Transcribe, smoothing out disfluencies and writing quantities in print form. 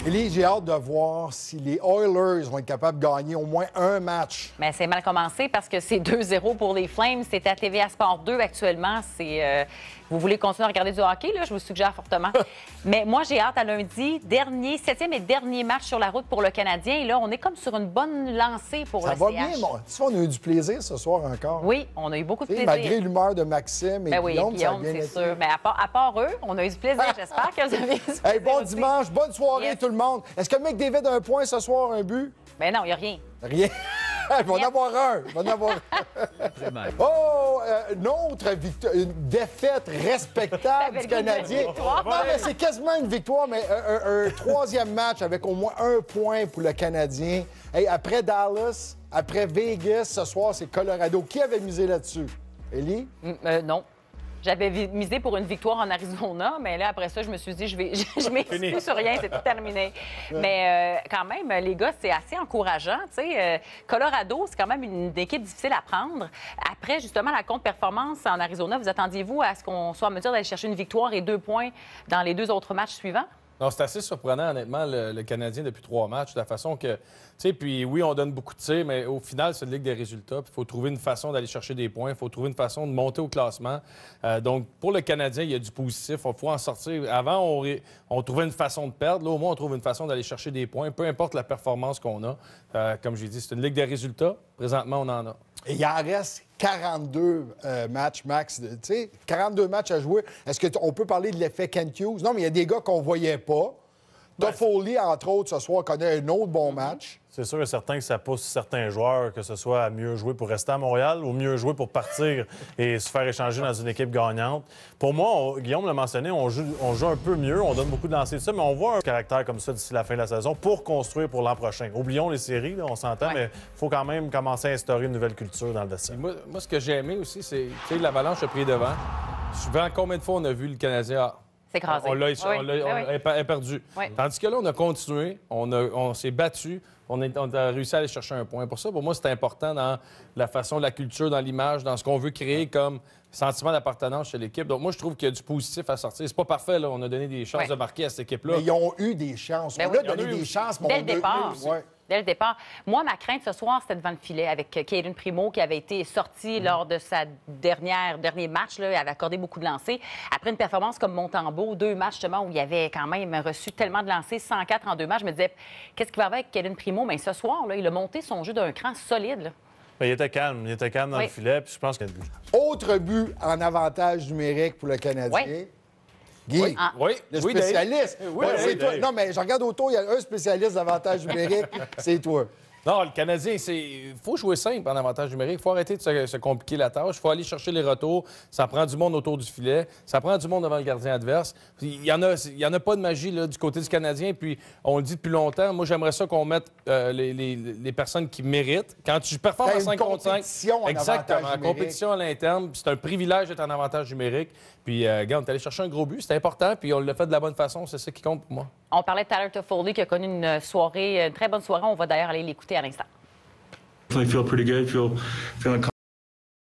Élie, j'ai hâte de voir si les Oilers vont être capables de gagner au moins un match. Mais c'est mal commencé parce que c'est 2-0 pour les Flames. C'est à TVA Sport 2 actuellement. Vous voulez continuer à regarder du hockey, là? Je vous suggère fortement. Mais moi, j'ai hâte à lundi. Septième et dernier match sur la route pour le Canadien. Et là, on est comme sur une bonne lancée pour le CH. Ça va bien, moi. Tu sais, on a eu du plaisir ce soir encore. Oui, on a eu beaucoup de plaisir. Malgré l'humeur de Maxime et Guillaume, ça a bien c'est été. sûr. Mais à part eux, on a eu du plaisir. J'espère que vous avez eu du plaisir. Hey, bon aussi. dimanche, bonne soirée tout le monde. Est-ce que McDavid a un point ce soir, un but? Mais non, il n'y a rien. Rien. Il va en avoir un. Il va en avoir un. Oh, une autre victoire, une défaite respectable du Canadien. Non, mais c'est quasiment une victoire, mais un troisième match avec au moins un point pour le Canadien. Hey, après Dallas, après Vegas, ce soir, c'est Colorado. Qui avait misé là-dessus? Élie? Non. J'avais misé pour une victoire en Arizona, mais là, après ça, je me suis dit, je m'excuse sur rien, c'est tout terminé. Mais quand même, les gars, c'est assez encourageant. Colorado, c'est quand même une équipe difficile à prendre. Après, justement, la contre-performance en Arizona, vous attendiez-vous à ce qu'on soit en mesure d'aller chercher une victoire et 2 points dans les 2 autres matchs suivants? Non, c'est assez surprenant, honnêtement, le Canadien depuis 3 matchs, de la façon que, tu sais, puis oui, on donne beaucoup de tirs, mais au final, c'est une ligue des résultats. Il faut trouver une façon d'aller chercher des points, il faut trouver une façon de monter au classement. Donc, pour le Canadien, il y a du positif, il faut en sortir. Avant, on trouvait une façon de perdre. Là, au moins, on trouve une façon d'aller chercher des points, peu importe la performance qu'on a. Comme j'ai dit, c'est une ligue des résultats. Présentement, on en a. Et il en reste 42 matchs max. Tu sais, 42 matchs à jouer. Est-ce qu'on peut parler de l'effet Kent Hughes? Non, mais il y a des gars qu'on ne voyait pas. Toffoli, entre autres, ce soir, connaît un autre bon match. C'est sûr et certain que ça pousse certains joueurs, que ce soit à mieux jouer pour rester à Montréal ou mieux jouer pour partir et se faire échanger dans une équipe gagnante. Pour moi, Guillaume l'a mentionné, on joue un peu mieux, on donne beaucoup de lancers de ça, mais on voit un caractère comme ça d'ici la fin de la saison pour construire pour l'an prochain. Oublions les séries, là, on s'entend, mais il faut quand même commencer à instaurer une nouvelle culture dans le vestiaire. Moi, ce que j'ai aimé aussi, c'est, tu sais, l'Avalanche a pris devant. Souvent, combien de fois on a vu le Canadien... C'est écrasé. On l'a perdu. Oui. Tandis que là, on a continué, on s'est battu, on a réussi à aller chercher un point. Pour ça, pour moi, c'est important dans la façon, la culture, dans l'image, dans ce qu'on veut créer comme sentiment d'appartenance chez l'équipe. Donc moi, je trouve qu'il y a du positif à sortir. C'est pas parfait, là. On a donné des chances de marquer à cette équipe-là. Mais ils ont eu des chances. On a donné des chances, mais dès le départ. Ouais. Dès le départ. Moi, ma crainte ce soir, c'était devant le filet avec Caden Primo qui avait été sorti lors de sa dernier match. Là, il avait accordé beaucoup de lancers. Après une performance comme Montembeault, 2 matchs justement où il avait quand même reçu tellement de lancers, 104 en 2 matchs, je me disais, qu'est-ce qui va avec Caden Primo? Mais ce soir, là, il a monté son jeu d'un cran solide. Là. Mais il était calme dans le filet, puis je pense que... Autre but en avantage numérique pour le Canadien. Oui. Guy, Oui. le Oui, spécialiste. Dave. C'est toi. Dave. Non, mais je regarde autour, il y a un spécialiste d'avantage numérique, c'est toi. Non, le Canadien, il faut jouer simple en avantage numérique. Il faut arrêter de se compliquer la tâche. Il faut aller chercher les retours. Ça prend du monde autour du filet. Ça prend du monde devant le gardien adverse. Il n'y en a pas de magie là, du côté du Canadien. Puis, on le dit depuis longtemps, moi, j'aimerais ça qu'on mette les personnes qui méritent. Quand tu performes à 5 contre 5, exactement, en compétition à l'interne, c'est un privilège d'être en avantage numérique. Puis, gars, on est allé chercher un gros but. C'est important. Puis, on l'a fait de la bonne façon. C'est ça qui compte pour moi. On parlait de Tyler Toffoli qui a connu une très bonne soirée. On va d'ailleurs aller l'écouter à l'instant. Definitely feel pretty good. Feeling